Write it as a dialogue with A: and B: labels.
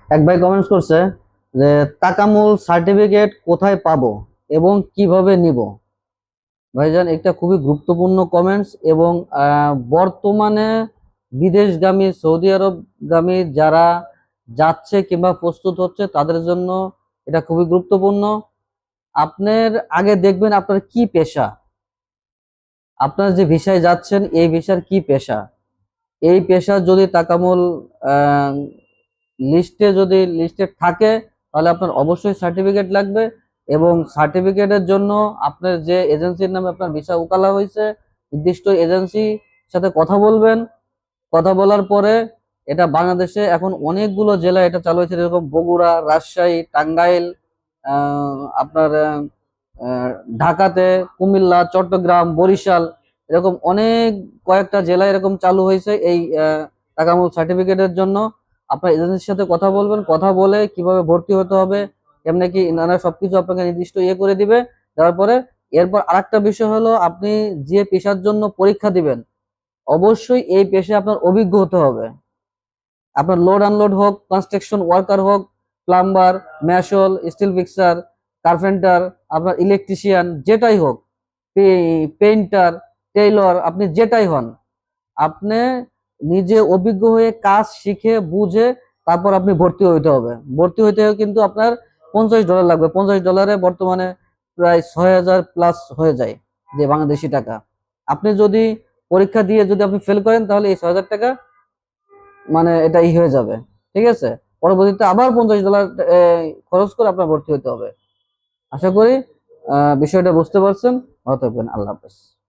A: এক ভাই কমেন্টস করছে যে তাকামুল সার্টিফিকেট কোথায় পাবো এবং কিভাবে নিব। ভাইজান, একটা খুবই গুরুত্বপূর্ণ কমেন্টস এবং বর্তমানে বিদেশগামী সৌদি আরবগামী যারা যাচ্ছে কিংবা প্রস্তুত হচ্ছে তাদের জন্য এটা খুবই গুরুত্বপূর্ণ। আপনার আগে দেখবেন আপনার কি পেশা, আপনার যে ভিসায় যাচ্ছেন এই ভিসার কি পেশা। এই পেশা যদি তাকামুল লিস্টে থাকে তাহলে আপনার অবশ্যই সার্টিফিকেট লাগবে এবং সার্টিফিকেটের জন্য আপনার যে এজেন্সির নামে আপনার ভিসা উকালা হয়েছে নির্দিষ্ট এজেন্সির সাথে কথা বলবেন। কথা বলার পরে এটা বাংলাদেশে এখন অনেকগুলো জেলা এটা চালু হয়েছে, যেরকম বগুড়া, রাজশাহী, টাঙ্গাইল, আপনার ঢাকাতে, কুমিল্লা, চট্টগ্রাম, বরিশাল, এরকম অনেক কয়েকটা জেলা এরকম চালু হয়েছে এই তাকামুল সার্টিফিকেটের জন্য। আপনার এজেন্সির সাথে কথা বলবেন, কথা বলে কিভাবে ভর্তি হতে হবে কেমনে কি নানা সবকিছু আপনাকে নির্দিষ্ট করে দিবে। দেওয়ার পরে এরপর আরেকটা বিষয় হলো, আপনি যে পেশার জন্য পরীক্ষা দিবেন অবশ্যই এই পেশায় আপনার অভিজ্ঞ হতে হবে। আপনার লোড আনলোড হোক, কনস্ট্রাকশন ওয়ার্কার হোক, প্লাম্বার, ম্যাশল, স্টিল ফিক্সার, কার্পেন্টার, আপনার ইলেকট্রিশিয়ান, যেটাই হোক, পেইন্টার, টেইলর, আপনি যেটাই হন, আপনি নিজে অভিজ্ঞ হয়ে কাজ শিখে বুঝে তারপর আপনি ভর্তি হইতে হবে। ভর্তি হইতে কিন্তু আপনার $50 লাগবে। $50 বর্তমানে প্রায় 6,000 প্লাস হয়ে যায়, যে বাংলাদেশি টাকা। আপনি যদি পরীক্ষা দিয়ে যদি আপনি ফেল করেন তাহলে এই 6,000 টাকা মানে এটা হয়ে যাবে। ঠিক আছে, পরবর্তীতে আবার $50 খরচ করে আপনার ভর্তি হতে হবে। আশা করি বিষয়টা বুঝতে পারছেন। ভালো থাকবেন। আল্লাহ হাফেজ।